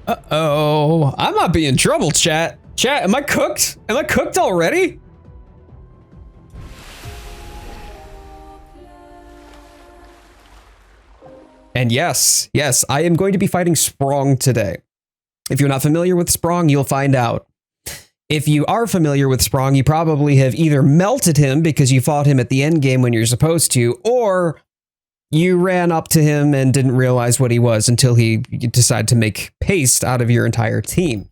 Uh-oh. I might be in trouble, chat. Chat, am I cooked? Am I cooked already? And yes, I am going to be fighting Sprong today. If you're not familiar with Sprong, you'll find out. If you are familiar with Sprong, you probably have either melted him because you fought him at the end game when you're supposed to, or you ran up to him and didn't realize what he was until he decided to make paste out of your entire team.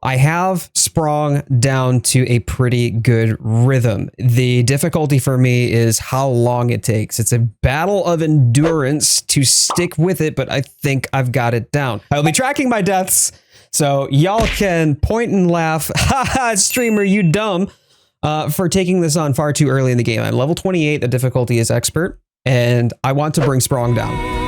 I have Sprong down to a pretty good rhythm. The difficulty for me is how long it takes. It's a battle of endurance to stick with it, but I think I've got it down. I'll be tracking my deaths, so y'all can point and laugh. Haha, streamer, you dumb, for taking this on far too early in the game. I'm level 28, the difficulty is expert, and I want to bring Sprong down.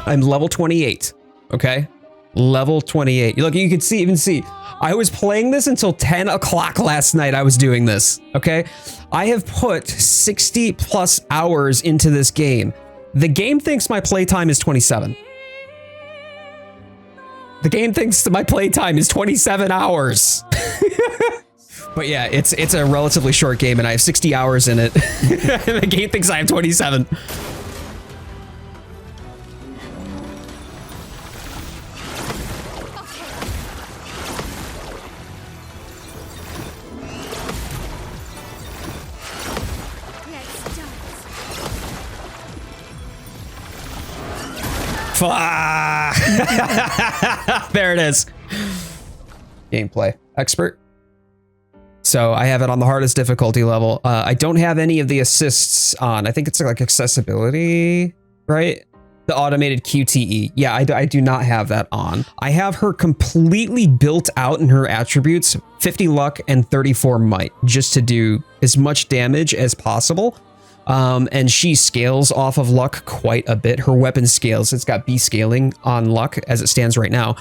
I'm level 28, okay? Level 28. Look, you can even see, I was playing this until 10 o'clock last night. I was doing this, okay? I have put 60 plus hours into this game. The game thinks my playtime is 27. The game thinks my playtime is 27 hours. But yeah, it's a relatively short game and I have 60 hours in it. The game thinks I have 27. There it is. Gameplay expert. So I have it on the hardest difficulty level. I don't have any of the assists on. I think it's like accessibility, right? The automated QTE. Yeah, I do not have that on. I have her completely built out in her attributes, 50 luck and 34 might, just to do as much damage as possible. And she scales off of luck quite a bit. Her weapon scales. It's got B scaling on luck as it stands right now.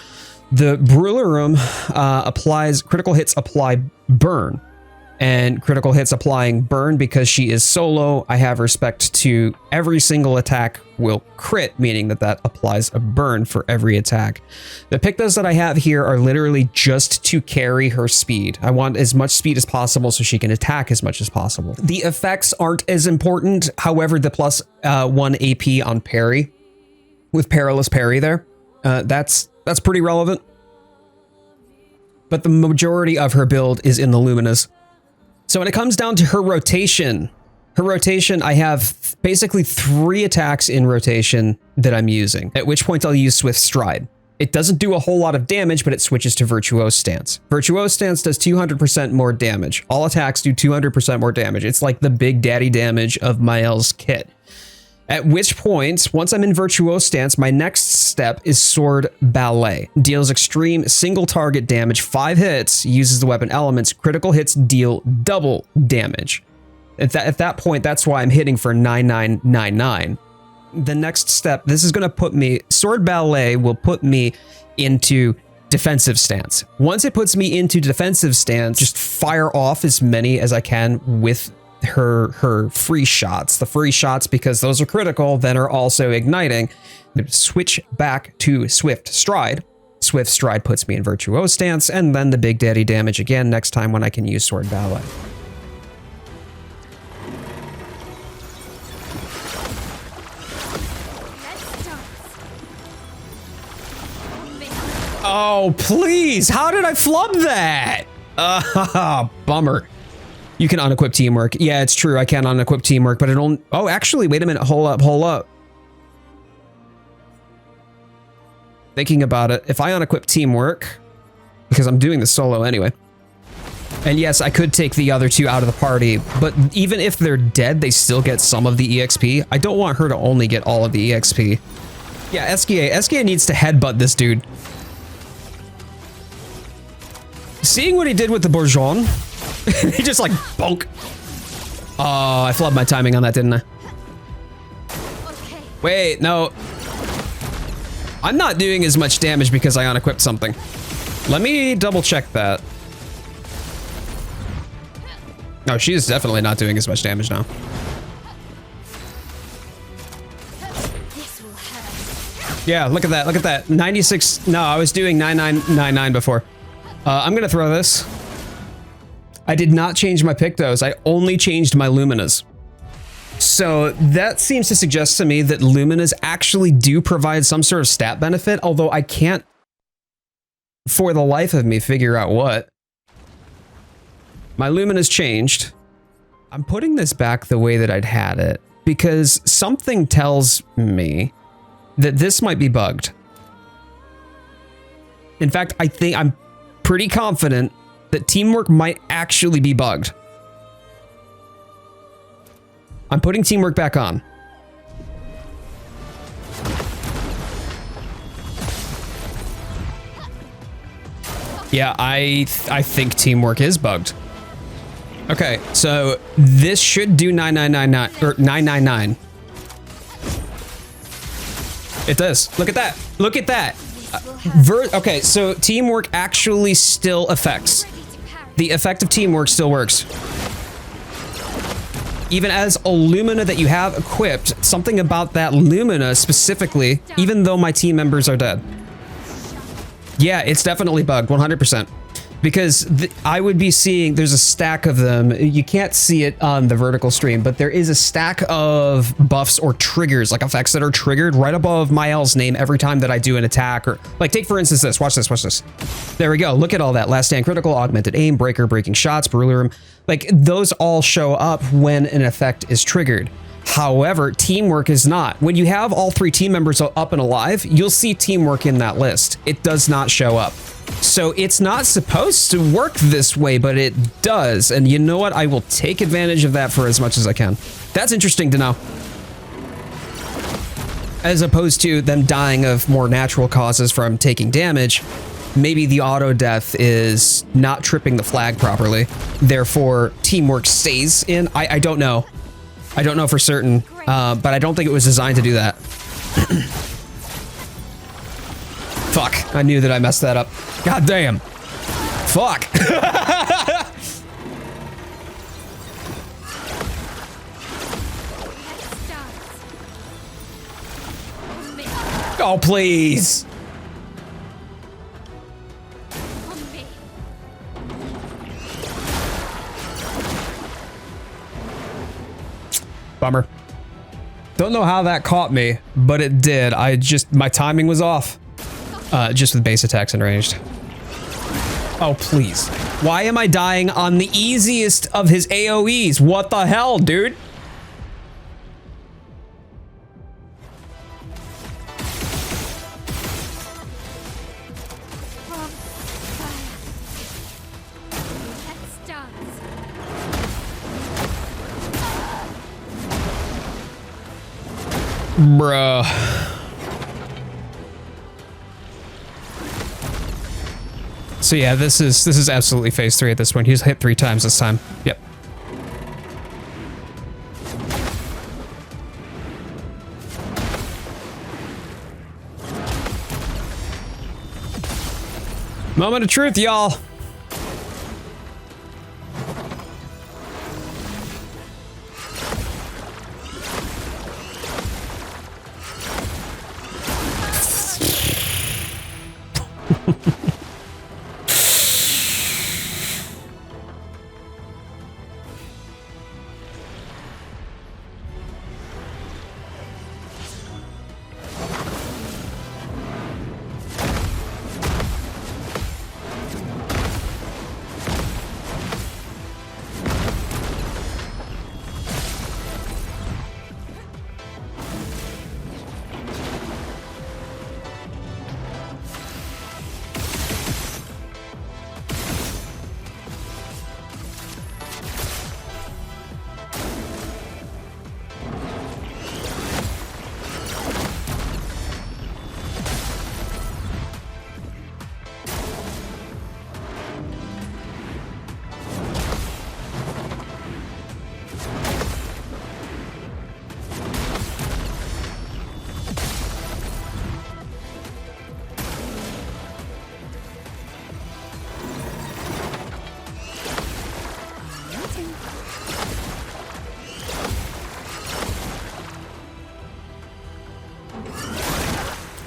The Brûler Room applies critical hits apply burn. And critical hits applying burn because she is solo. I have respect to every single attack will crit, meaning that applies a burn for every attack. The pictas that I have here are literally just to carry her speed. I want as much speed as possible so she can attack as much as possible. The effects aren't as important. However, the plus 1 AP on parry with perilous parry there, that's pretty relevant. But the majority of her build is in the Luminas. So when it comes down to her rotation, I have basically 3 attacks in rotation that I'm using, at which point I'll use Swift Stride. It doesn't do a whole lot of damage, but it switches to Virtuose Stance. Virtuose Stance does 200% more damage. All attacks do 200% more damage. It's like the big daddy damage of MAELLE's kit. At which point, once I'm in Virtuose Stance, my next step is Sword Ballet. Deals extreme single target damage, 5 hits, uses the weapon elements, critical hits deal double damage. At that point, that's why I'm hitting for 9999. The next step, this is going to put me, Sword Ballet will put me into defensive stance. Once it puts me into defensive stance, just fire off as many as I can with her free shots. The free shots, because those are critical, then are also igniting. Switch back to Swift Stride. Swift Stride puts me in Virtuose Stance, and then the big daddy damage again next time when I can use Sword Ballet. Oh, please! How did I flub that? Bummer. You can unequip teamwork. Yeah, it's true. I can unequip teamwork, but it don't. Oh, actually, wait a minute. Hold up. Thinking about it, if I unequip teamwork, because I'm doing this solo anyway. And yes, I could take the other 2 out of the party, but even if they're dead, they still get some of the EXP. I don't want her to only get all of the EXP. Yeah, SKA needs to headbutt this dude. Seeing what he did with the Bourgeon, he just like bonk. Oh, I flubbed my timing on that, didn't I? Wait, no. I'm not doing as much damage because I unequipped something. Let me double check that. No, she is definitely not doing as much damage now. Yeah, look at that. Look at that. 96. No, I was doing 9999 before. I'm going to throw this. I did not change my pictos. I only changed my luminas. So that seems to suggest to me that luminas actually do provide some sort of stat benefit, although I can't, for the life of me, figure out what. My luminas changed. I'm putting this back the way that I'd had it because something tells me that this might be bugged. In fact, I'm pretty confident that teamwork might actually be bugged. I'm putting teamwork back on. Yeah, I think teamwork is bugged. Okay, so this should do 9999 or 999. It does. Look at that. Look at that. Okay, so teamwork actually still affects. The effect of teamwork still works. Even as a Lumina that you have equipped, something about that Lumina specifically, even though my team members are dead. Yeah, it's definitely bugged, 100%. Because I would be seeing, there's a stack of them. You can't see it on the vertical stream, but there is a stack of buffs or triggers, like effects that are triggered right above MAELLE's name every time that I do an attack. Or like, take for instance this. Watch this, watch this. There we go. Look at all that. Last stand critical, augmented aim, breaker, breaking shots, brûler. Like, those all show up when an effect is triggered. However, teamwork is not. When you have all 3 team members up and alive, you'll see teamwork in that list. It does not show up. So it's not supposed to work this way, but it does. And you know what? I will take advantage of that for as much as I can. That's interesting to know. As opposed to them dying of more natural causes from taking damage, maybe the auto death is not tripping the flag properly. Therefore, teamwork stays in. I don't know. I don't know for certain, but I don't think it was designed to do that. Fuck, I knew that I messed that up. God damn. Fuck. Oh, please. Bummer. Don't know how that caught me, but it did. My timing was off. Just with base attacks and ranged. Oh, please. Why am I dying on the easiest of his AoEs? What the hell, dude? Bruh. So yeah, this is absolutely phase 3 at this point. He's hit 3 times this time. Yep. Moment of truth, y'all.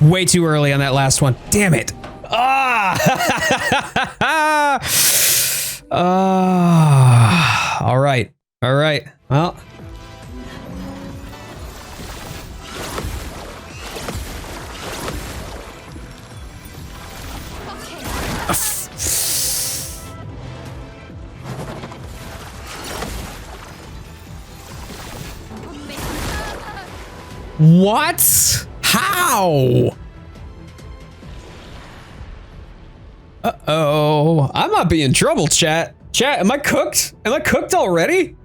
Way too early on that last one. Damn it. Ah! All right. All right. Well. What? How? Uh-oh. I might be in trouble, chat. Chat, am I cooked? Am I cooked already?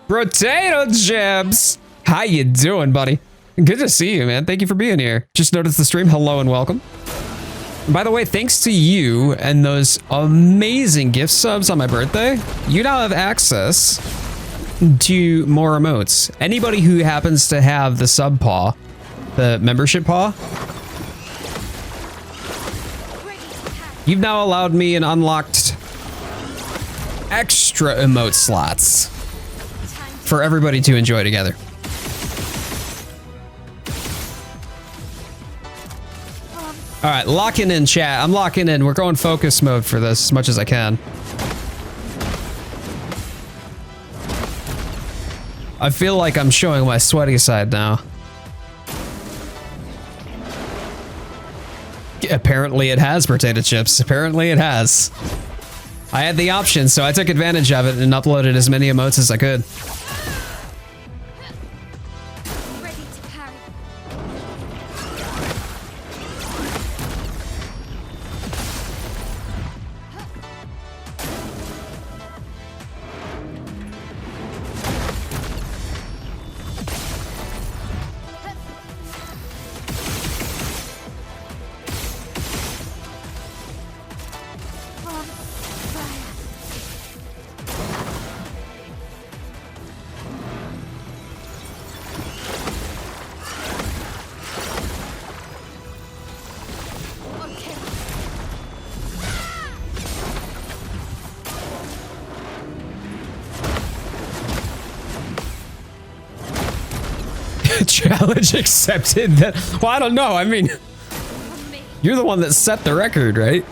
Potato chips! How you doing, buddy? Good to see you, man. Thank you for being here. Just noticed the stream. Hello and welcome. By the way, thanks to you and those amazing gift subs on my birthday, you now have access to more emotes. Anybody who happens to have the sub paw, the membership paw, you've now allowed me and unlocked extra emote slots for everybody to enjoy together. All right, locking in, chat. I'm locking in. We're going focus mode for this as much as I can. I feel like I'm showing my sweaty side now. Apparently it has potato chips. Apparently it has. I had the option, so I took advantage of it and uploaded as many emotes as I could. Challenge accepted. Well, I don't know. I mean, you're the one that set the record, right?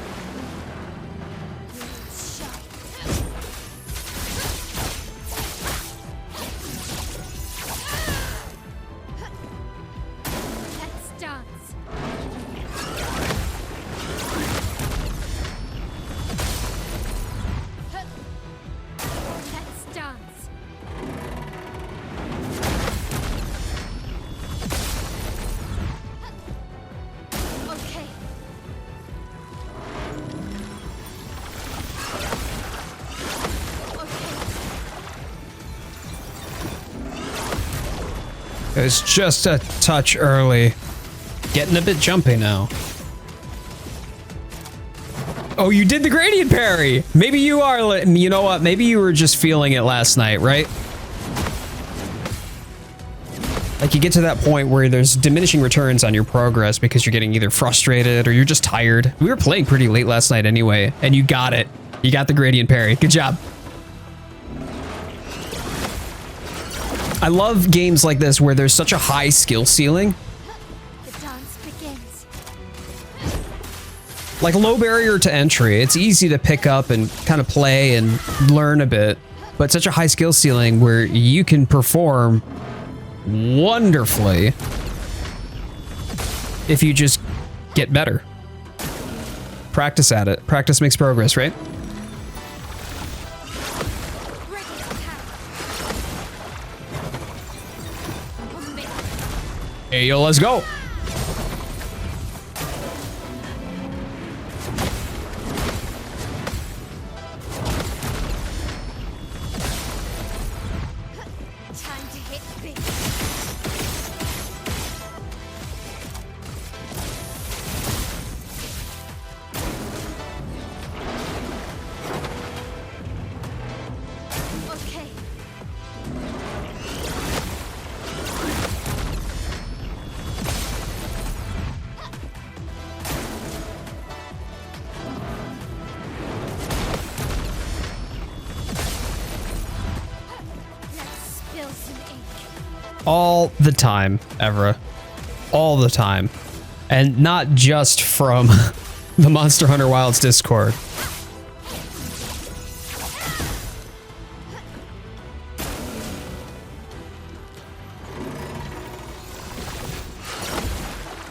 It's just a touch early. Getting a bit jumpy now. Oh, you did the gradient parry! Maybe you are, you know what? Maybe you were just feeling it last night, right? Like you get to that point where there's diminishing returns on your progress because you're getting either frustrated or you're just tired. We were playing pretty late last night anyway, and you got it. You got the gradient parry. Good job. I love games like this where there's such a high skill ceiling. The dance begins. Like low barrier to entry. It's easy to pick up and kind of play and learn a bit, but such a high skill ceiling where you can perform wonderfully if you just get better. Practice at it. Practice makes progress, right? Hey, yo, let's go. Time to hit big. Okay. all the time, Evra. All the time. And not just from the Monster Hunter Wilds Discord.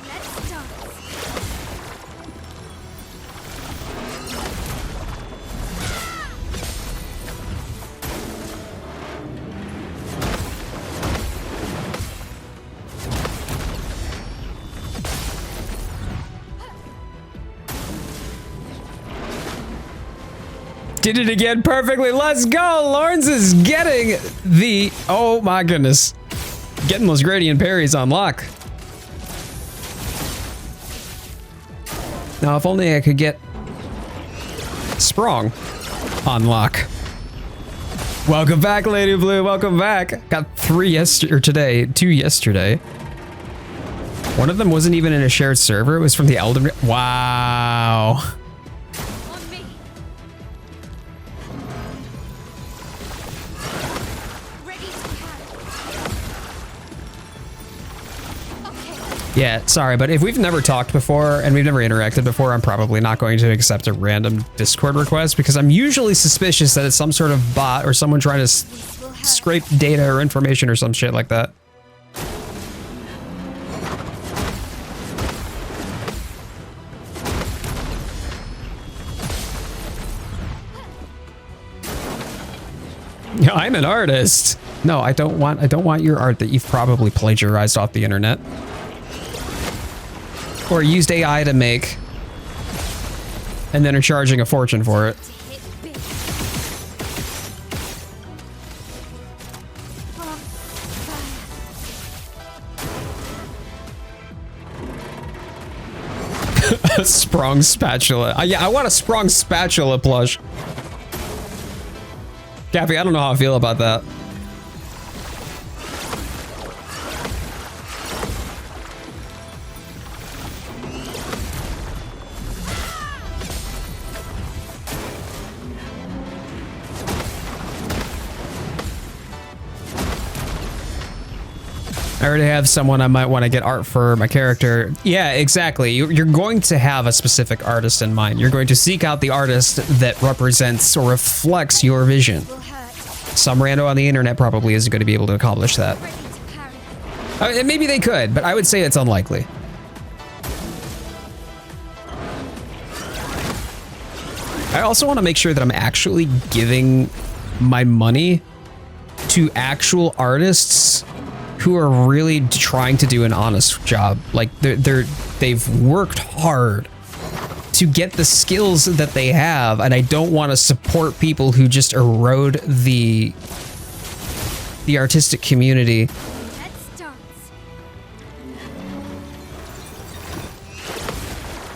Let's dance. Did it again perfectly. Let's go. Lawrence is getting the... Oh my goodness. Getting those gradient parries on lock. Now, if only I could get Sprong on lock. Welcome back, Lady Blue. Welcome back. Got 3 yesterday, or today, 2 yesterday. One of them wasn't even in a shared server. It was from the Elden Ring. Wow. On me. Ready to carry. Okay. Yeah, sorry, but if we've never talked before and we've never interacted before, I'm probably not going to accept a random Discord request because I'm usually suspicious that it's some sort of bot or someone trying to This will hurt. scrape data or information or some shit like that. Yeah, I'm an artist. No, I don't want your art that you've probably plagiarized off the internet. Or used AI to make. And then are charging a fortune for it. To hit big. Sprong fire. A Sprong spatula. Yeah, I want a Sprong spatula plush. Cappy, I don't know how I feel about that. I already have someone I might want to get art for my character. Yeah, exactly. You're going to have a specific artist in mind. You're going to seek out the artist that represents or reflects your vision. Will hurt. Some rando on the internet probably isn't going to be able to accomplish that. Ready to parry. Maybe they could, but I would say it's unlikely. I also want to make sure that I'm actually giving my money to actual artists who are really trying to do an honest job. Like they've worked hard to get the skills that they have, and I don't want to support people who just erode the artistic community. Let's dance.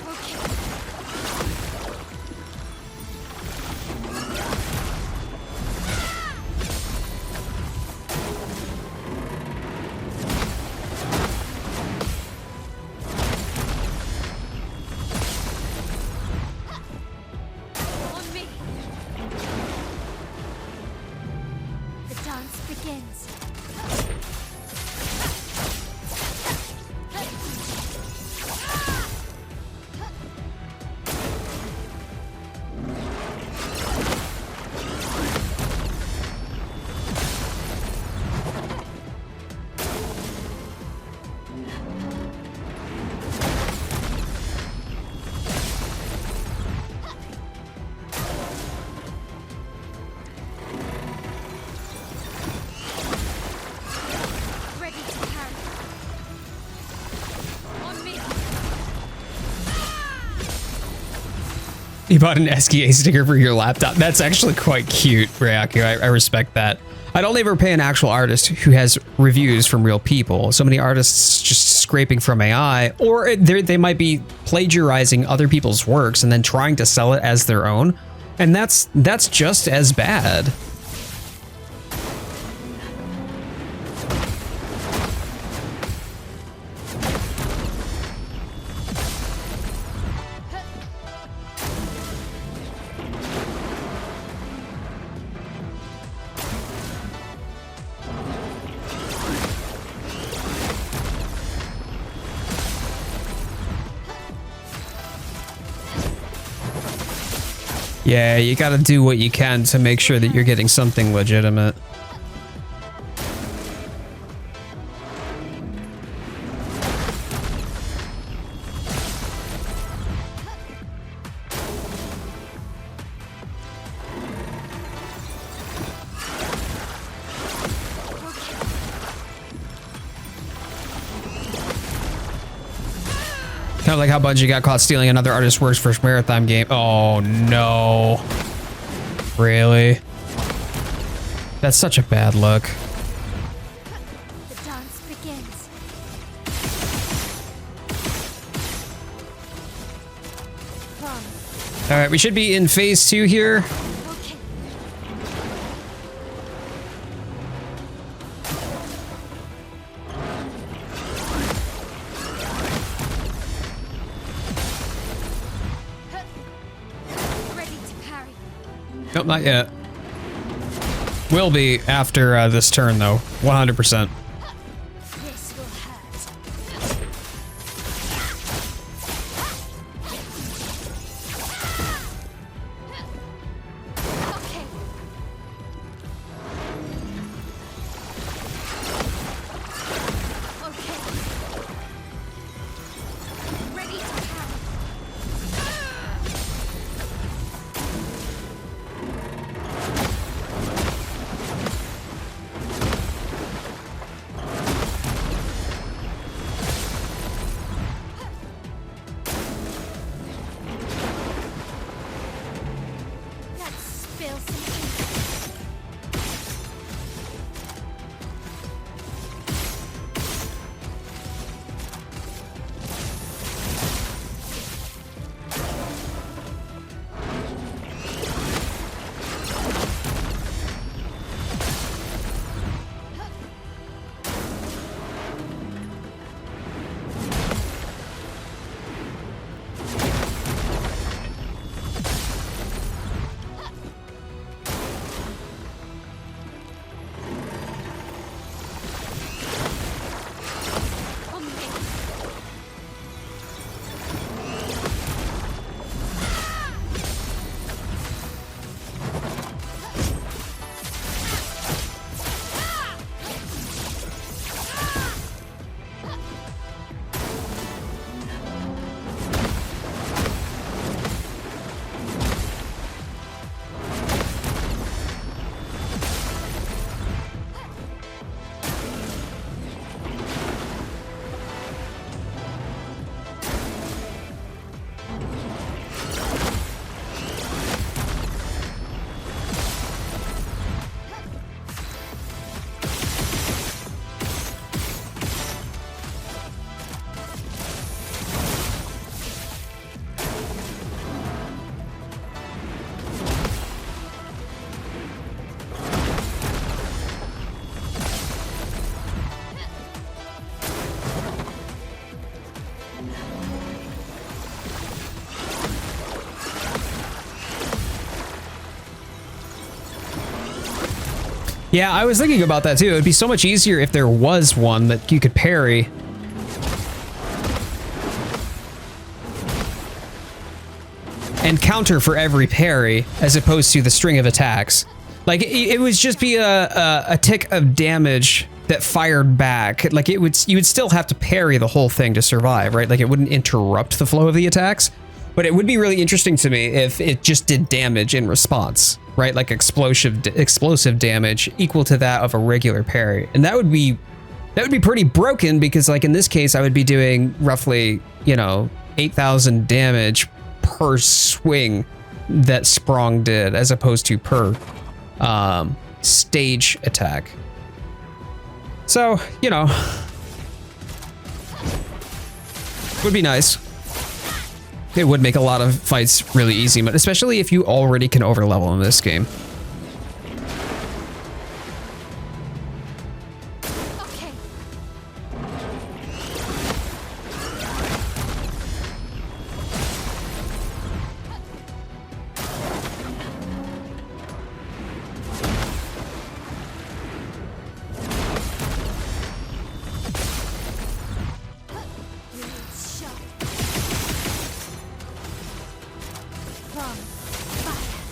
Okay. On me. The dance begins. Ready to carry. On me. You bought an SKA sticker for your laptop. That's actually quite cute, Ryaku. I respect that. I'd only ever pay an actual artist who has reviews from real people. So many artists just scraping from AI, or they might be plagiarizing other people's works and then trying to sell it as their own. And that's just as bad. Yeah, you gotta do what you can to make sure that you're getting something legitimate. Kind of like how Bungie got caught stealing another artist's works for Marathon game. Oh no. Really? That's such a bad look. The dance begins. Come. All right, we should be in phase 2 here. Okay. Ready to parry. Nope, not yet. Will be after this turn, though. 100%. This will hurt. Okay. Okay. Ready to parry. Let's spill some ink. On me. Yeah, I was thinking about that too. It would be so much easier if there was one that you could parry. And counter for every parry, as opposed to the string of attacks. Like, it would just be a tick of damage that fired back. Like, you would still have to parry the whole thing to survive, right? Like, it wouldn't interrupt the flow of the attacks. But it would be really interesting to me if it just did damage in response, right? Like explosive damage equal to that of a regular parry. And that would be pretty broken, because like in this case, I would be doing roughly, 8,000 damage per swing that Sprong did, as opposed to per stage attack. So, would be nice. It would make a lot of fights really easy, but especially if you already can overlevel in this game. Okay. Blades sharp. From fire.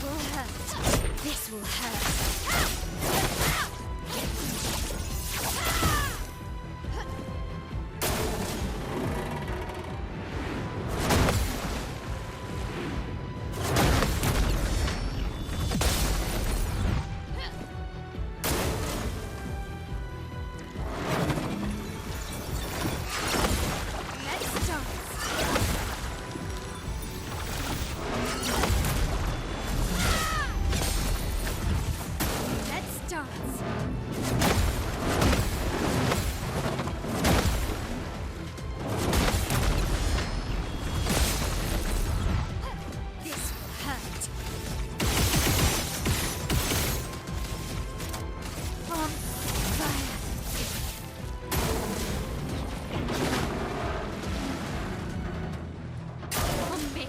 will hurt. This will hurt. Let's dance. Let's dance. This will hurt. From fire. On me.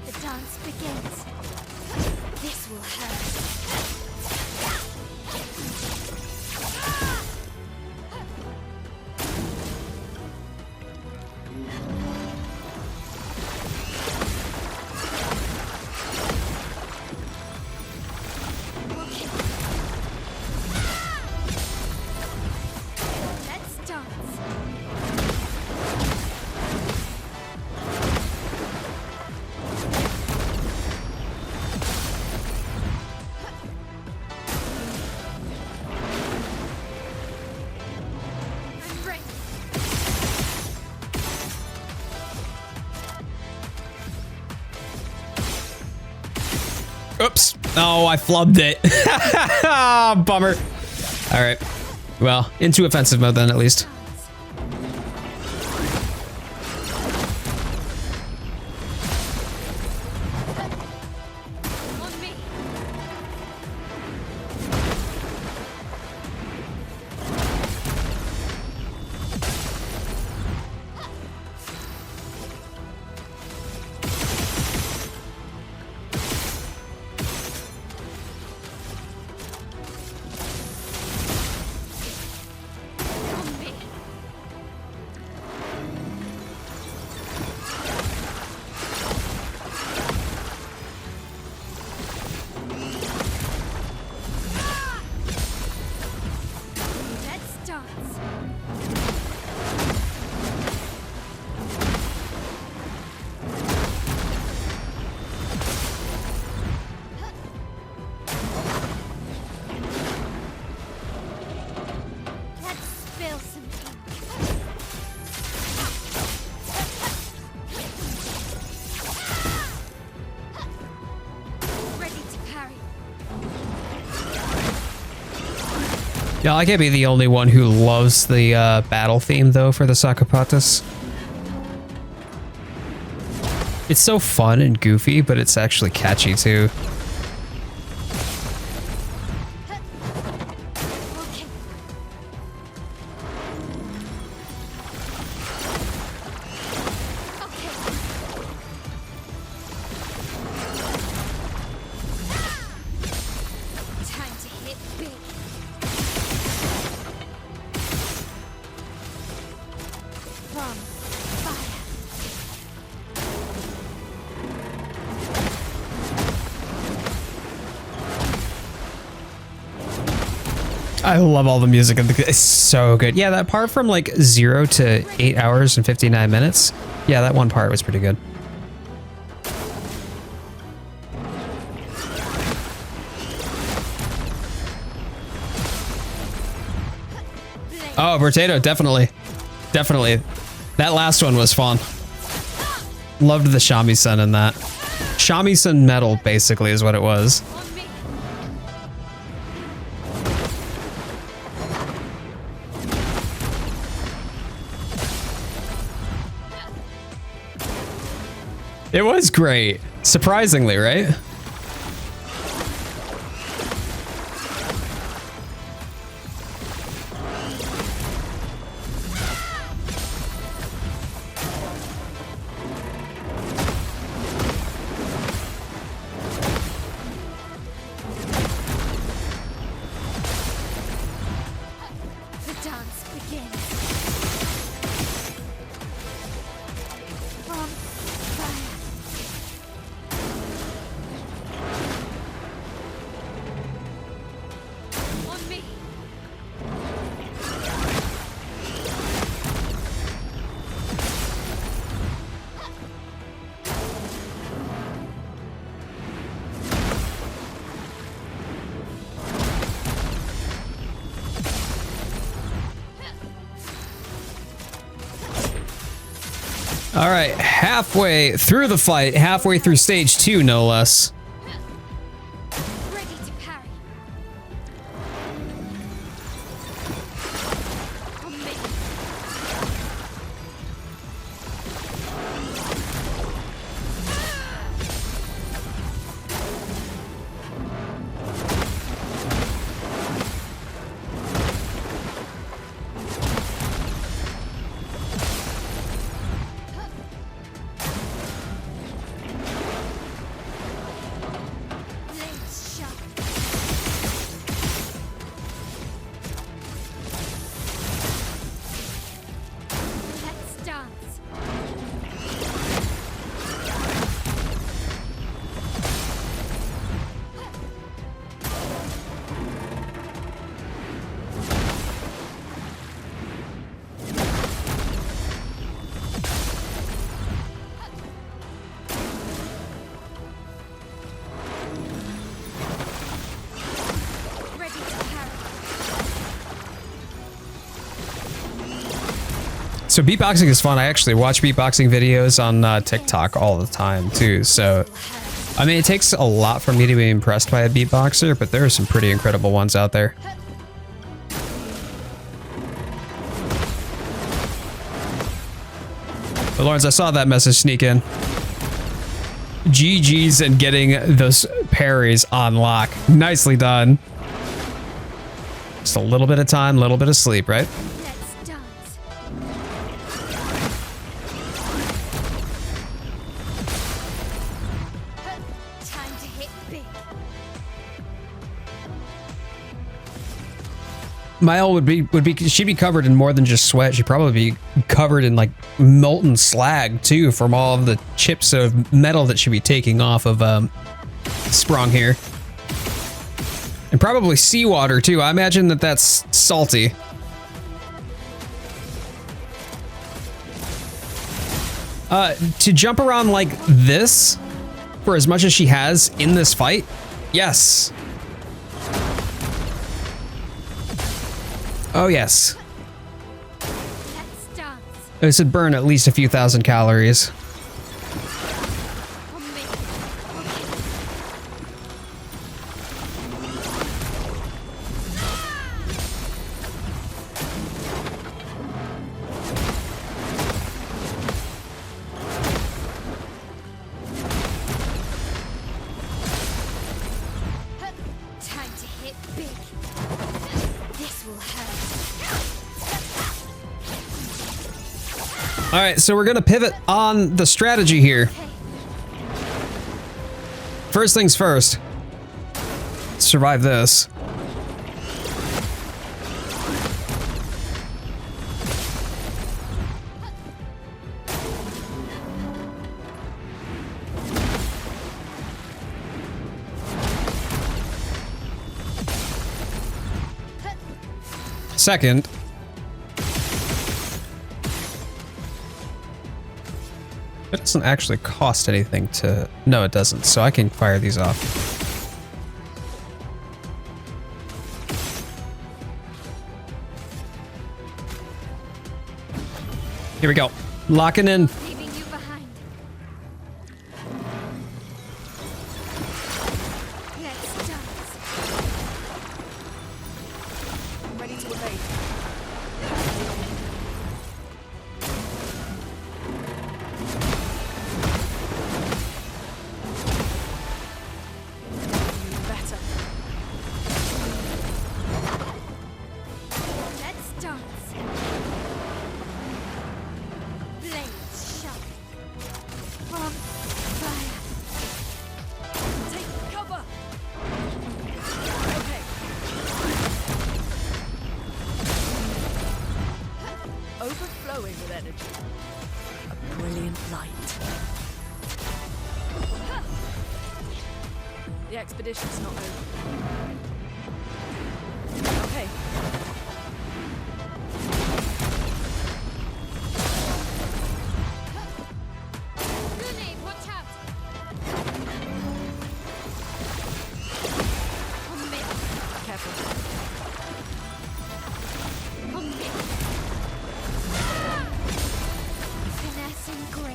The dance begins. This will hurt. Okay. Let's dance. I'm ready. Oops. Oh, I flubbed it. Bummer. All right. Well, into offensive mode then at least. On me. On me. Let's dance. Let's spill some ink. Ready to parry. Yeah, I can't be the only one who loves the battle theme though for the Sacapatas. It's so fun and goofy, but it's actually catchy too. Okay. Okay. Time to hit big. From fire. I love all the music and it's so good. Yeah, that part from like 0 to 8 hours and 59 minutes. Yeah, that one part was pretty good. Oh, Potato, definitely. Definitely. That last one was fun. Loved the shamisen in that. Shamisen metal, basically, is what it was. On me. It was great. Surprisingly, right? All right, halfway through the fight, halfway through stage 2, no less. Ready to parry. On me. Blades sharp. Let's dance. Ready to parry. So beatboxing is fun. I actually watch beatboxing videos on TikTok all the time too. So, I mean, it takes a lot for me to be impressed by a beatboxer, but there are some pretty incredible ones out there. But Lawrence, I saw that message sneak in. GG's and getting those parries on lock. Nicely done. Just a little bit of time, a little bit of sleep, right? Let's dance. Time to hit big. Mael she'd be covered in more than just sweat. She'd probably be covered in like molten slag too from all of the chips of metal that she'd be taking off of Sprong here. And probably seawater too. I imagine that that's salty. To jump around like this for as much as she has in this fight, yes. Oh yes. Let's dance. This would burn at least a few thousand calories. On me. Time to hit big. This will hurt. All right, so we're gonna pivot on the strategy here. Okay. First things first. Survive this. Second, it doesn't actually cost anything to... No, it doesn't, so I can fire these off. Here we go. Locking in. Leaving you behind. Let's dance. Ready to evade. Better. Let's dance. Blades sharp. From fire. Take cover. Okay. Overflowing with energy. A brilliant light. The expedition's not over. Okay. Grenade, watch out. On me. Careful. On me. Finesse and grace.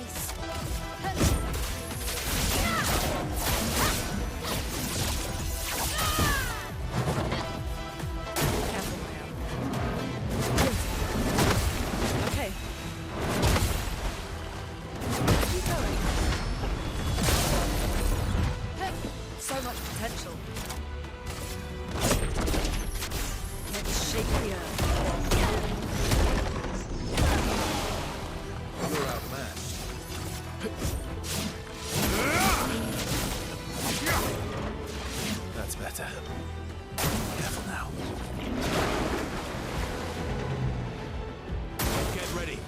So much potential. Let's shake the earth. You're outmatched. That's better. Careful now. Get ready.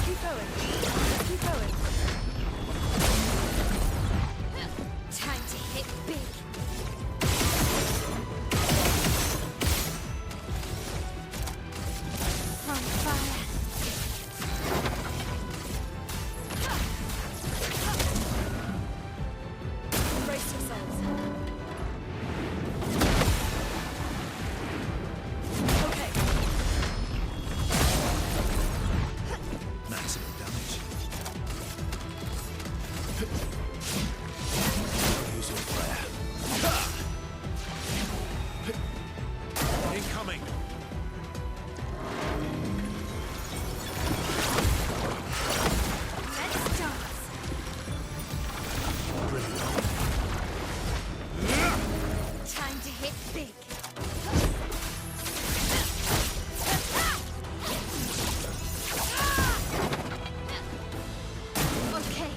Keep going. Keep going. Time to hit big. On fire. Brace yourselves. Okay. Maximum damage. Use your Clair. Incoming. Let's dance. Time to hit big. Okay.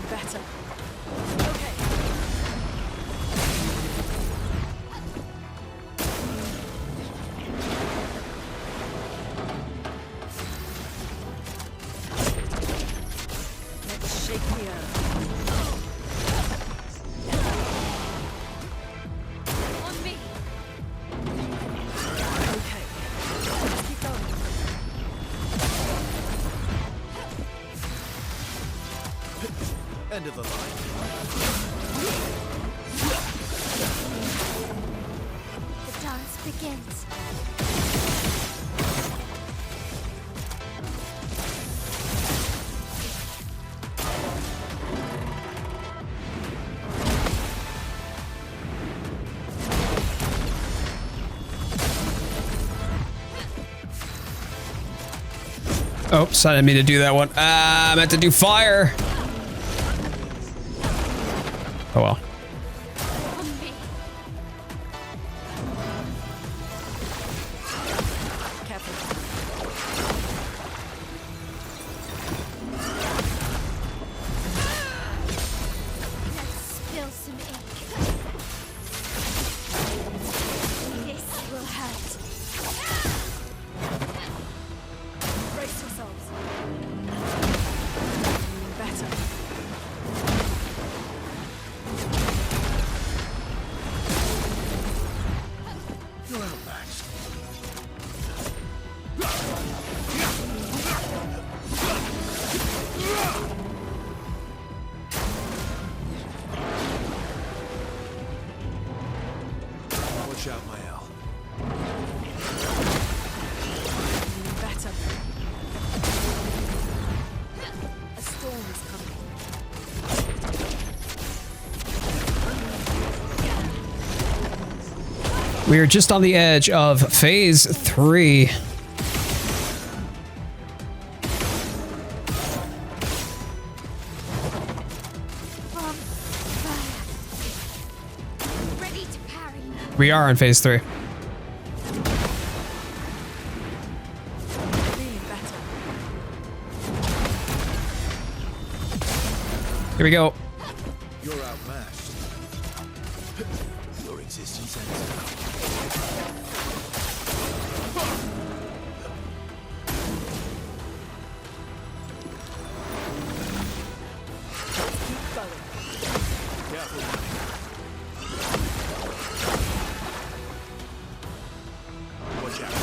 Better. Okay. Let's shake the earth. On me. Okay. Let's keep going. End of the line. The dance begins. Oops, I didn't mean to do that one. I meant to do fire. Oh well. On me. Careful. Let's spill some ink. This will hurt. Brace yourselves. Better. You're outmatched. Watch out, MAELLE. Better. A storm is coming. We are just on the edge of phase 3. On fire. Ready to parry. We are in phase 3. Feeling better. Here we go. You're outmatched. Your existence ends now. Keep going. Careful. Watch out.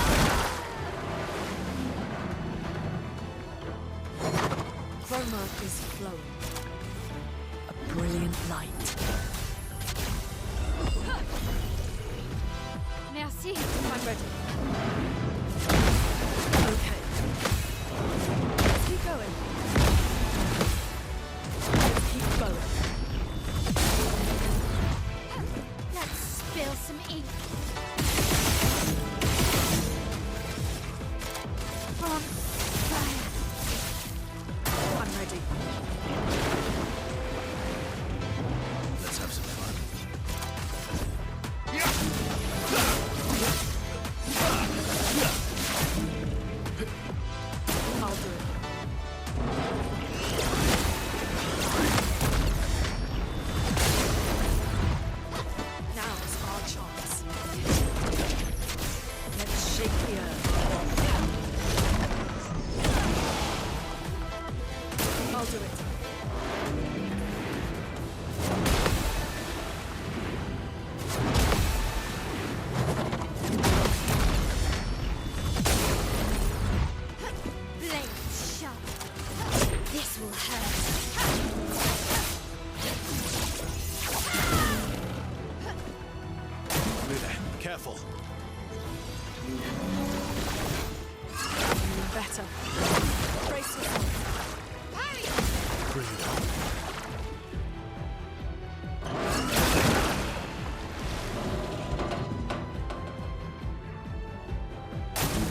Chroma is flowing. A brilliant light. Merci. I'm ready. Okay. Let's keep going. Let's keep going. Let's spill some ink. On fire. I'll do it. Now's our chance. Let's shake the earth. I'll do it. Blades sharp. This will hurt. Lumina, careful. Better. Brace yourself. Parry! Bring it on.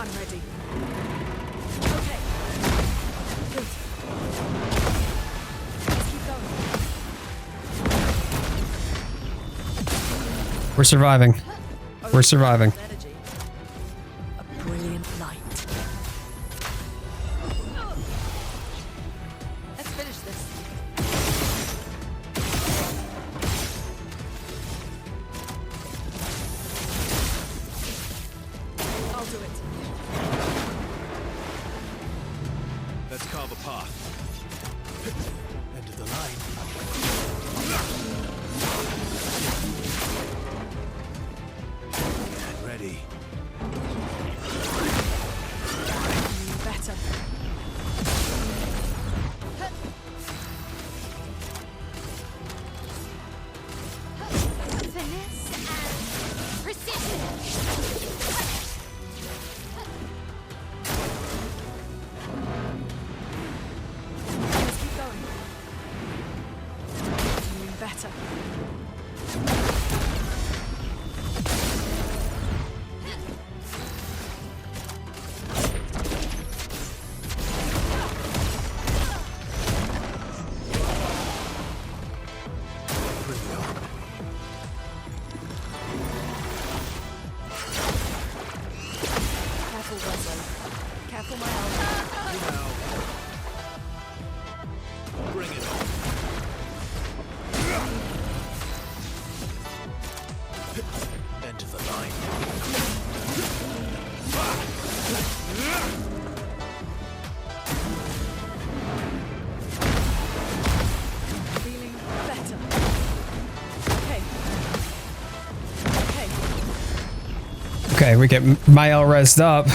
I'm ready. Okay. Good. Let's keep going. We're surviving. We're surviving. Energy. A brilliant light. Let's finish this. I'll do it. Let's carve a path. End of the line. Get ready. Better. Finesse and precision. Let's keep going. Doing better. Bring it on. Careful, Wesley. Careful, my elbow. Now. Bring it on. End of the line. Feeling better. Okay. Okay. Okay, we get MAELLE rezzed up.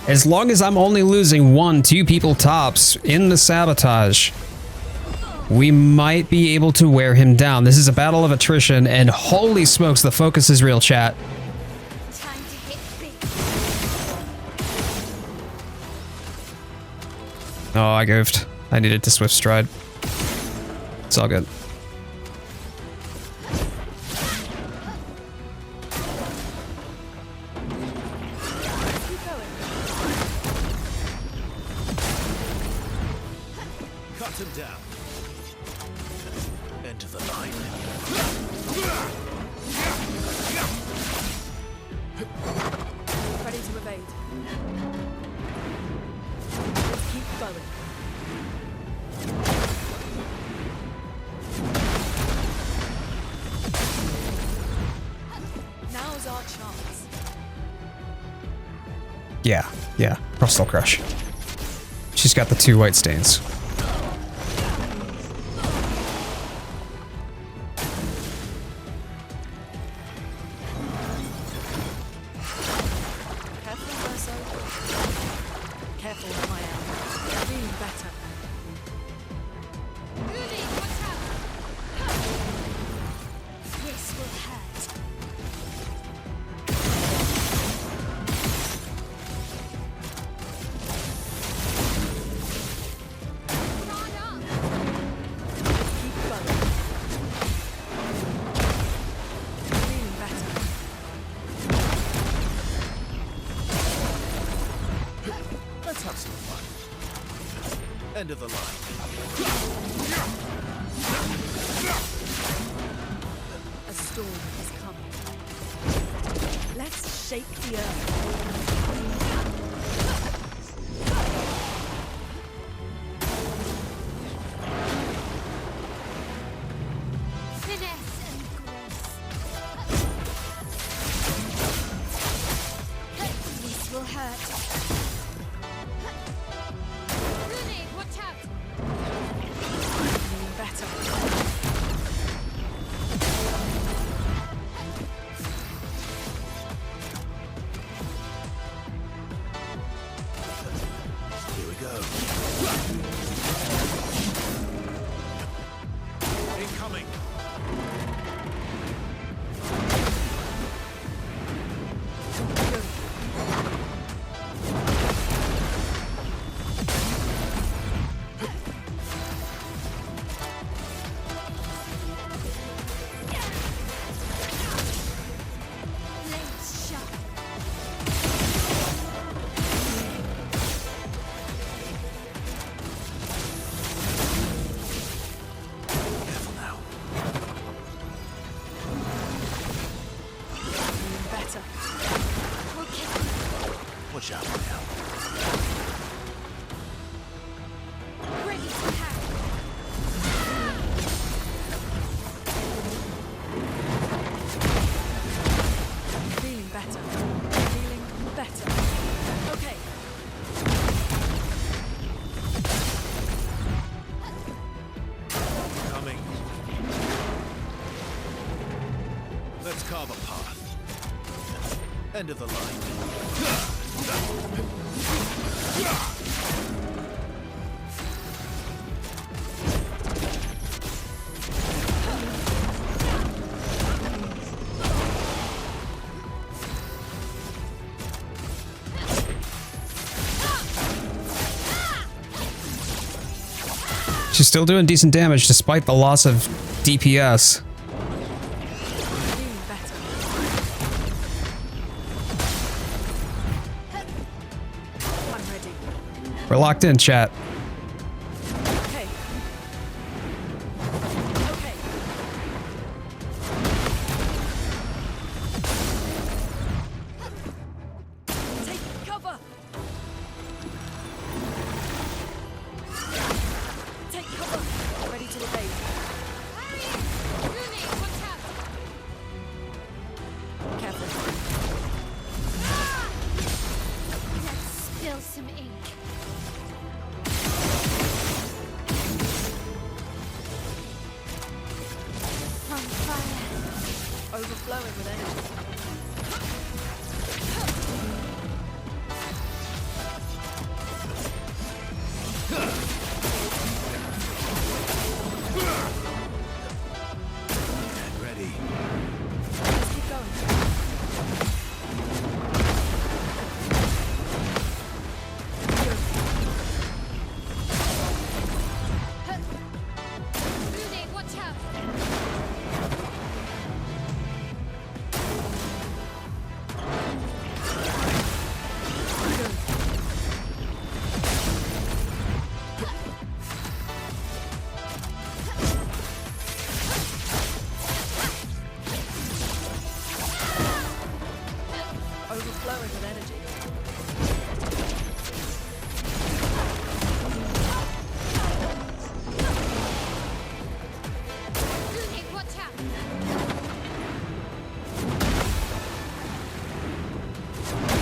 As long as I'm only losing 1-2 people tops in the sabotage, we might be able to wear him down. This is a battle of attrition, and holy smokes, the focus is real, chat. Time to hit big. Oh, I goofed. I needed to swift stride. It's all good. Keep going. Cut him down. End of the line. Ready to evade. Let's keep going. Now's our chance. Yeah. Crustal Crush. She's got the 2 white stains. Careful, Verso. Careful, MAELLE. Feeling better. Uli, watch out! This will hurt. Guard up! Keep going. Feeling better. Let's have some fun. End of the line. A storm is coming. Let's shake the earth. End of the line. She's still doing decent damage despite the loss of DPS. Feeling better. I'm ready. We're locked in, chat. Okay. Okay. Take cover. Take cover. Ready to evade. Rooney, watch out! Careful. Let's spill some ink. On fire. Overflowing with energy. And ready. Let's keep going. Rooney, watch out! Overflowing with energy. Rooney, watch out!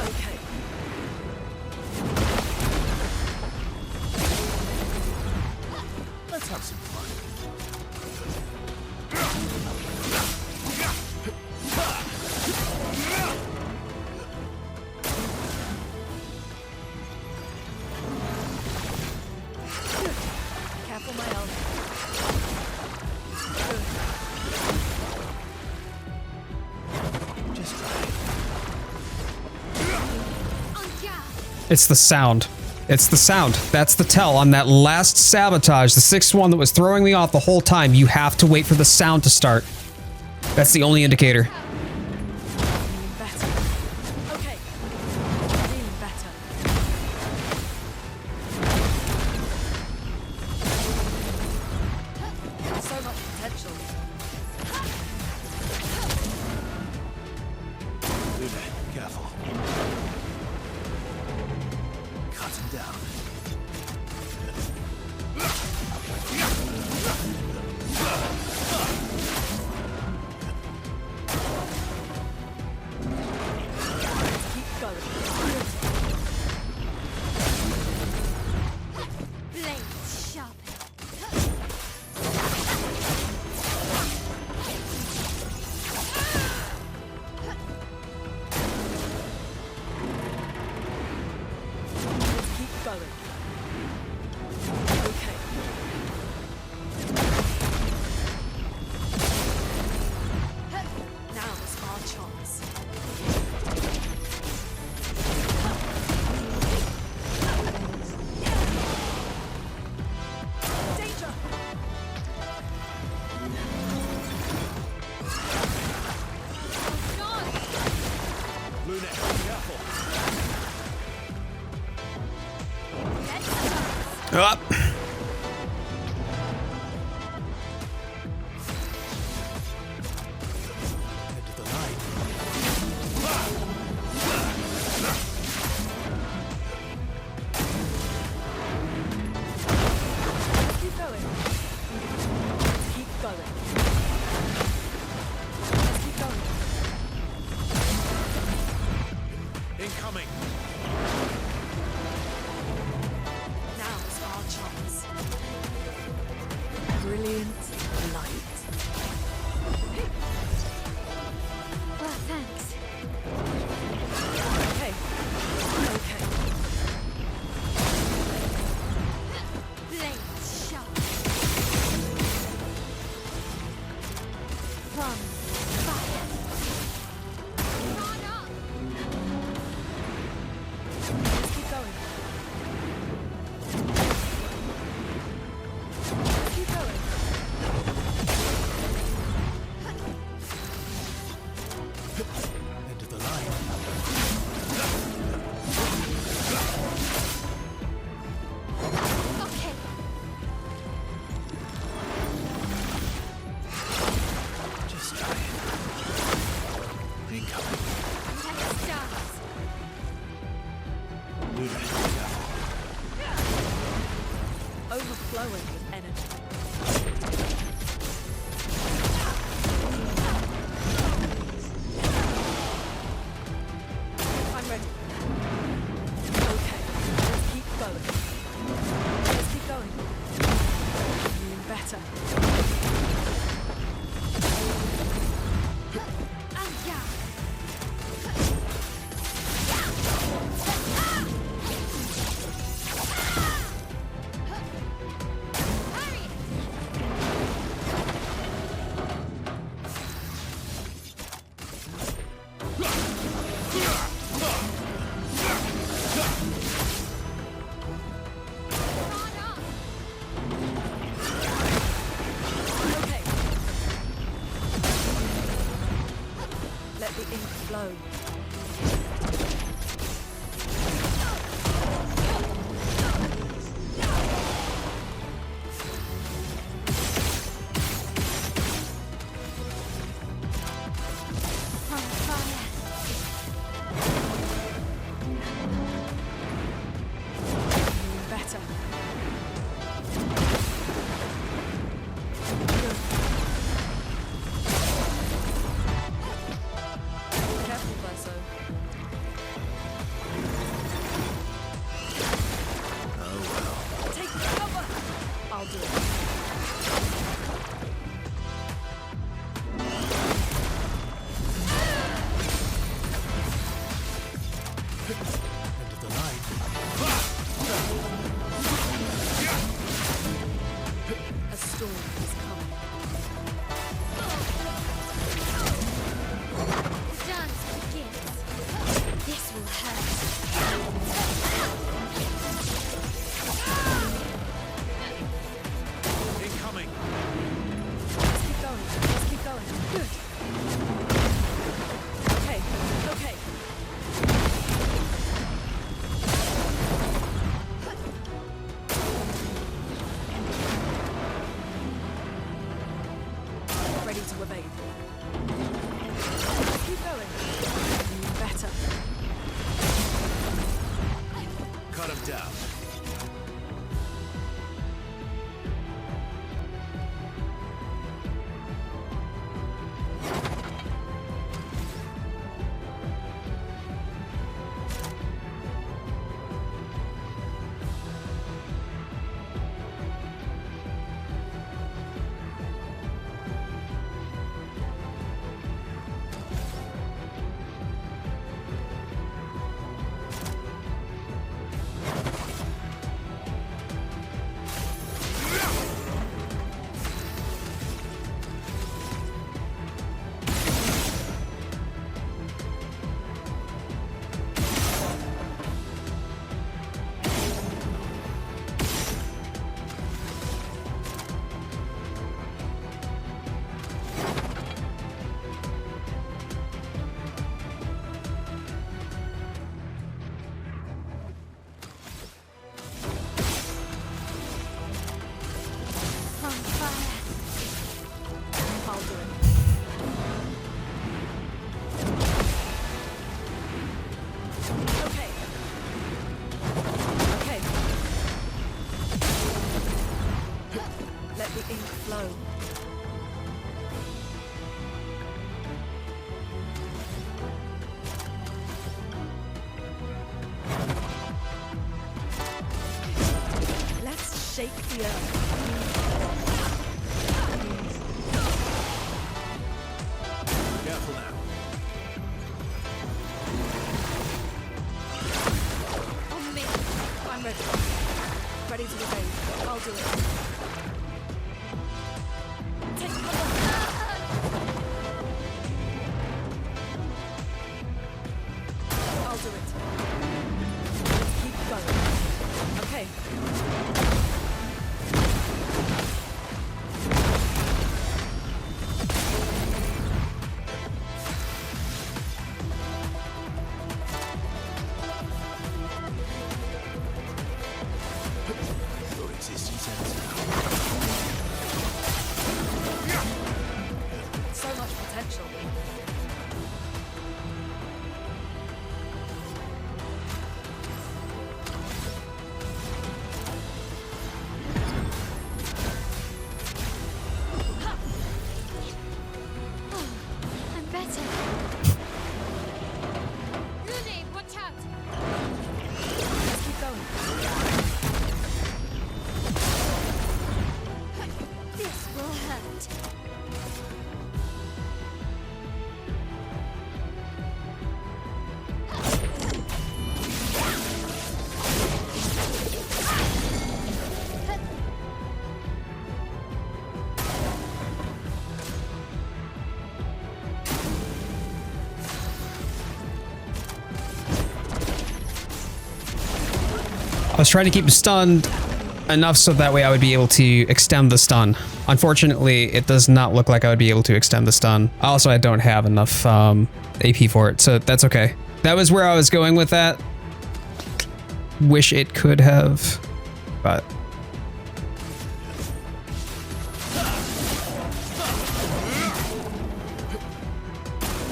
Okay. Let's have some fun. Careful, MAELLE. Just try it. On guard! It's the sound. It's the sound. That's the tell on that last sabotage, the sixth one that was throwing me off the whole time. You have to wait for the sound to start. That's the only indicator. Feeling better. Okay. Feeling better. So much potential. Luna, careful. Cut him down. Keep going. Blades sharp. Let's keep going. Okay. Now's our chance. Danger! Luna, careful. Up. End of the line. Keep going. Keep going. Let's keep going. Incoming. Now's our chance. Brilliant light. Well, thanks. overflowing with energy. I'm ready. Okay, let's keep going. Let's keep going. Feeling better. And yeah. Okay. Let the ink flow. On fire. Feeling better. Good. Careful, Verso. Take cover! I'll do it. End of the line. A storm is coming. The dance begins. This will hurt. Incoming. Let's keep going. Let's keep going. Good. Okay. Okay. Ready to evade. Let's keep going. Feeling better. Cut him down. On fire. I'll do it. Okay. Okay. Let the ink flow. Let's shake the earth. Careful now. On me. I'm ready. Ready to evade. I'll do it. Take cover. I'll do it. Let's keep going. Okay. Your existence ends now. was trying to keep him stunned enough so that way I would be able to extend the stun. Unfortunately, it does not look like I would be able to extend the stun. Also, I don't have enough AP for it, so that's okay. That was where I was going with that. Wish it could have, but...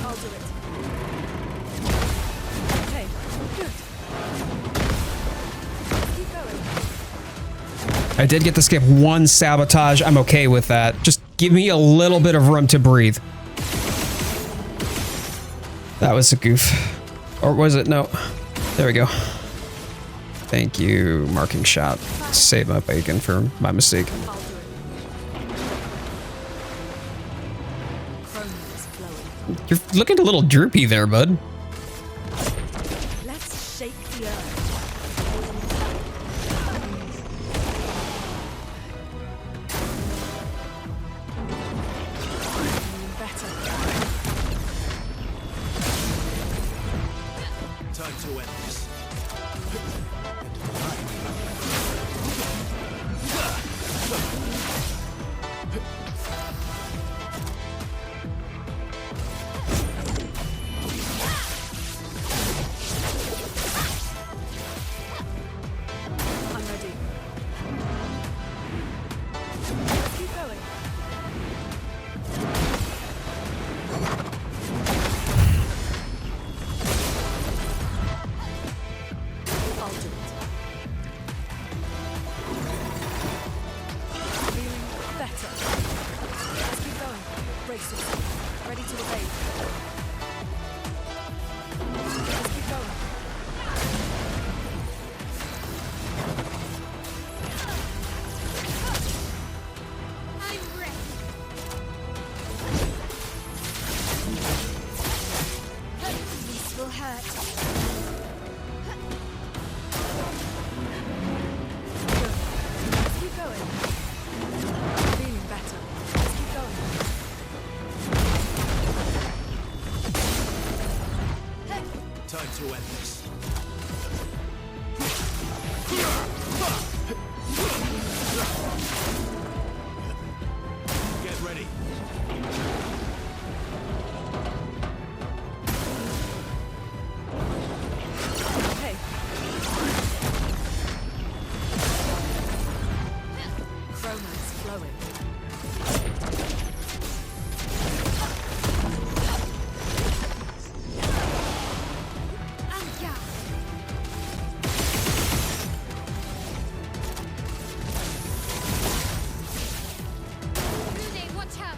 I'll do it. Okay, good. Keep going. I did get to skip one sabotage. I'm okay with that. Just give me a little bit of room to breathe. That was a goof. Or was it? No. There we go. Thank you, marking shot. Save my bacon for my mistake. I'll do it. Chrome is flowing. You're looking a little droopy there, bud. Let's shake the earth. Better. Time to end this. I'm ready. Let's keep going. I'll do it. Feeling better. Let's keep going. Brace yourself. Ready to evade. Let's keep going. I'm ready. This will hurt. Let's keep going. Feeling better. Let's keep going. Time to end this. Get ready. Okay. Chroma's flowing. Anja. Rude, watch out.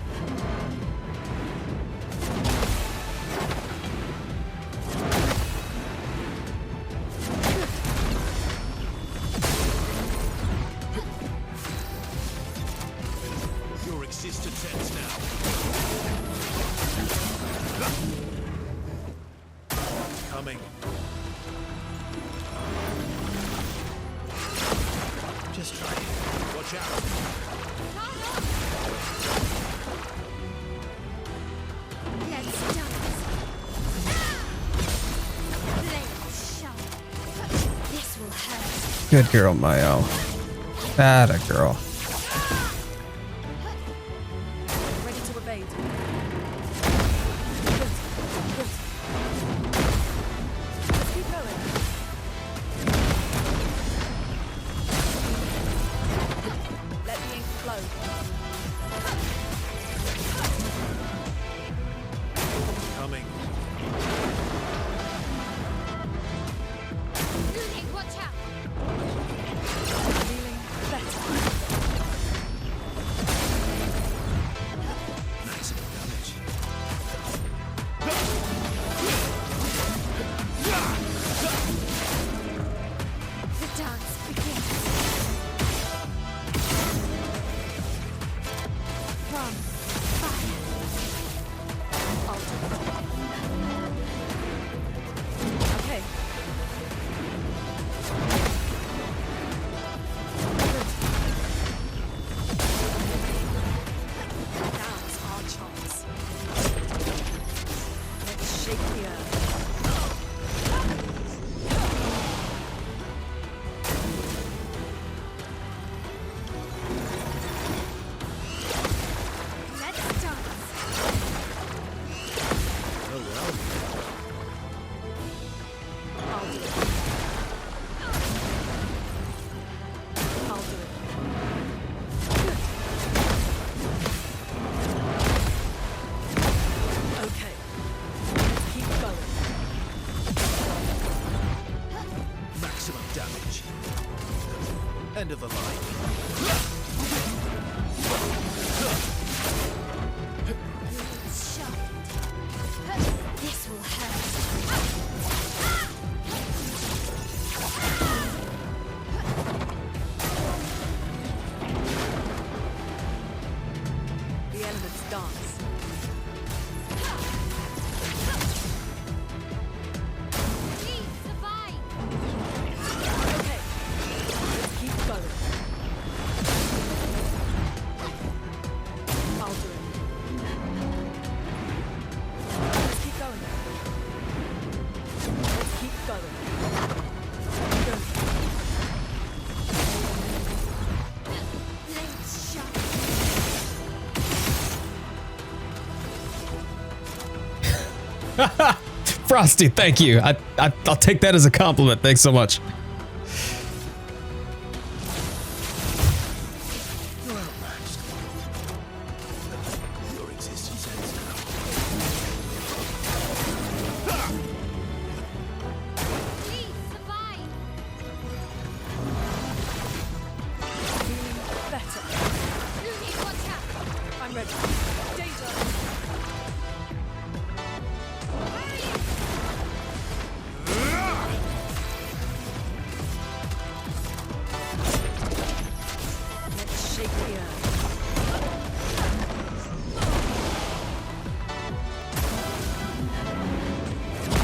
Your existence ends now. Coming. Just try it. Watch out. Let's dance. Blade sharp. This will hurt. Good girl, Mayo. Atta girl. Ready to evade. Good. Good. Let's keep going. Let the ink flow. Coming. Rude, watch out. Feeling better. end of the line. Sharp. This will hurt. The elements dance. Please survive. Okay, let's keep going. I'll do it. Let's keep going. Let's keep going. Go. Blades sharp. Frosty, thank you. I'll take that as a compliment. Thanks so much. You're outmatched. Your existence ends now. Please survive. Feeling better. Lumi, watch out. I'm ready. Danger. Let's shake the earth.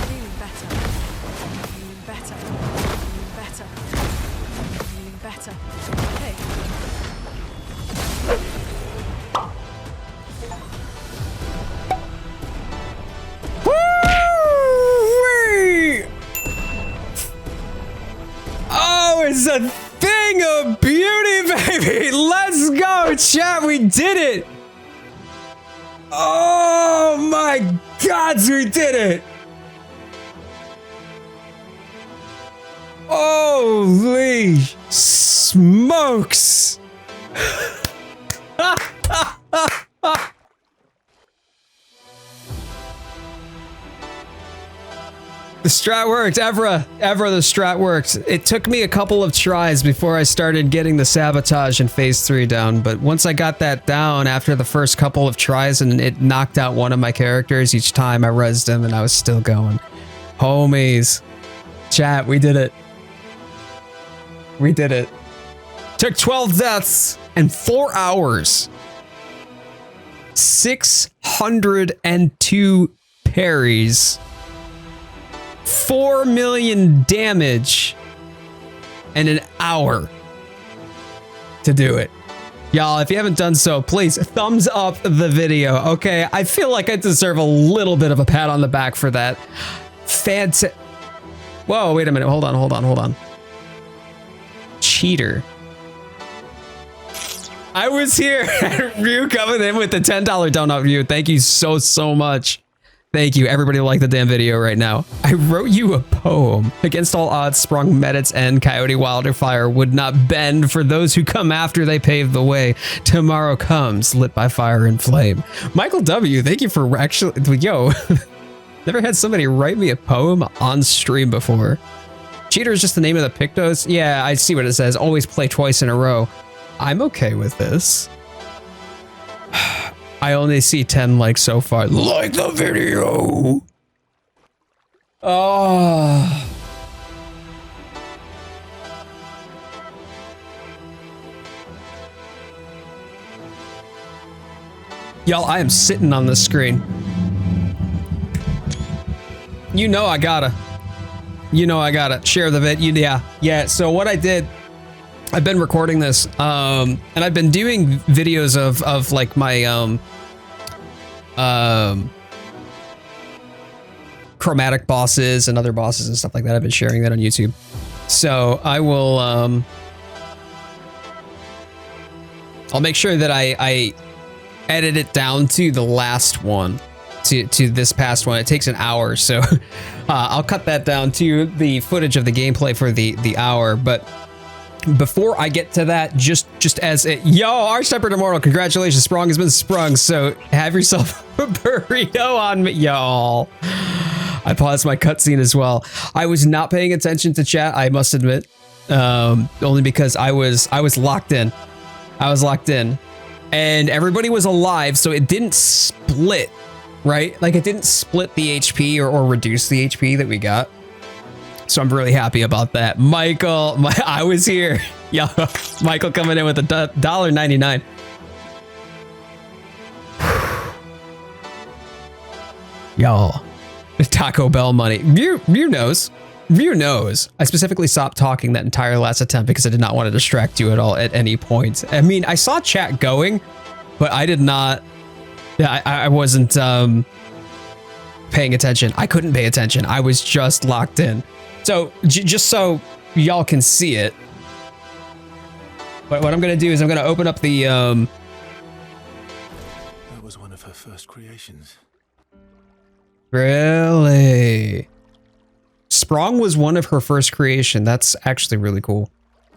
Feeling better. Feeling better. Feeling better. Feeling better. Okay. Woo-wee! Oh, it's a thing of beauty, baby. Let's go, chat. We did it. Oh my God, we did it. Holy smokes. The strat worked. Evra, the strat worked. It took me a couple of tries before I started getting the sabotage in phase 3 down, but once I got that down after the first couple of tries and it knocked out one of my characters each time, I rezzed him and I was still going. Homies. Chat, we did it. We did it. Took 12 deaths and 4 hours. 602 parries. 4 million damage and an hour to do it. Y'all, if you haven't done so, please thumbs up the video, okay? I feel like I deserve a little bit of a pat on the back for that. Fantastic. Whoa, wait a minute. Hold on. Cheater. I was here. Ryu coming in with the $10 donut view. Thank you so much. Thank you. Everybody like the damn video right now. I wrote you a poem. Against all odds, Sprong met its end. CoyoteWildfire would not bend for those who come after they pave the way. Tomorrow comes, lit by fire and flame. Michael W., thank you for actually... Yo, never had somebody write me a poem on stream before. Cheater is just the name of the Pictos? Yeah, I see what it says. Always play twice in a row. I'm okay with this. I only see 10 likes so far. Like the video. Oh. Y'all, I am sitting on the screen. You know I gotta share the vid. Yeah. So what I did, I've been recording this, and I've been doing videos of like my chromatic bosses and other bosses and stuff like that. I've been sharing that on YouTube. So I will I'll make sure that I edit it down to the last one, to this past one. It takes an hour, so I'll cut that down to the footage of the gameplay for the hour. But before I get to that, just as it, yo, Arch-Tempered Immortal, congratulations, Sprong has been sprung, so have yourself a burrito on me, y'all. I paused my cutscene as well. I was not paying attention to chat, I must admit. only because I was locked in. I was locked in, and everybody was alive, so it didn't split, right? Like it didn't split the HP or reduce the HP that we got. So I'm really happy about that. Michael, I was here. Yo, Michael coming in with a $1.99. Yo, Taco Bell money. View knows. View knows. I specifically stopped talking that entire last attempt because I did not want to distract you at all at any point. I mean, I saw chat going, but I did not. Yeah, I wasn't paying attention. I couldn't pay attention. I was just locked in. So just so y'all can see it, what I'm gonna do is I'm gonna open up the. That was one of her first creations. Really? Sprong was one of her first creation. That's actually really cool.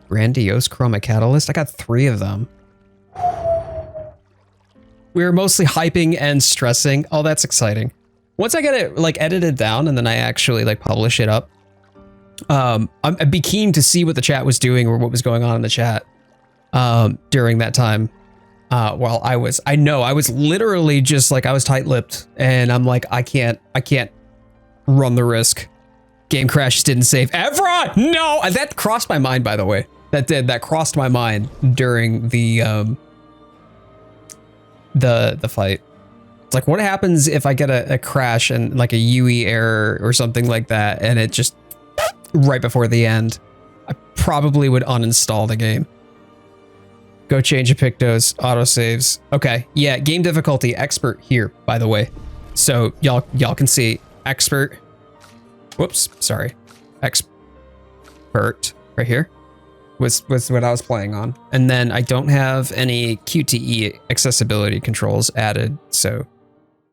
Grandiose Chroma Catalyst. I got 3 of them. We were mostly hyping and stressing. Oh, that's exciting. Once I get it like edited down and then I actually like publish it up, I'd be keen to see what the chat was doing or what was going on in the chat during that time. While I was literally just like, I was tight-lipped and I'm like, I can't run the risk. Game crash didn't save. Evra! No! That crossed my mind, by the way. That crossed my mind during the fight. It's like, what happens if I get a crash and like a UE error or something like that, and it just right before the end? I probably would uninstall the game. Go change a pictos, autosaves. Okay, yeah, game difficulty expert here, by the way. So y'all can see expert. Whoops, sorry. Expert right here was what I was playing on. And then I don't have any QTE accessibility controls added, so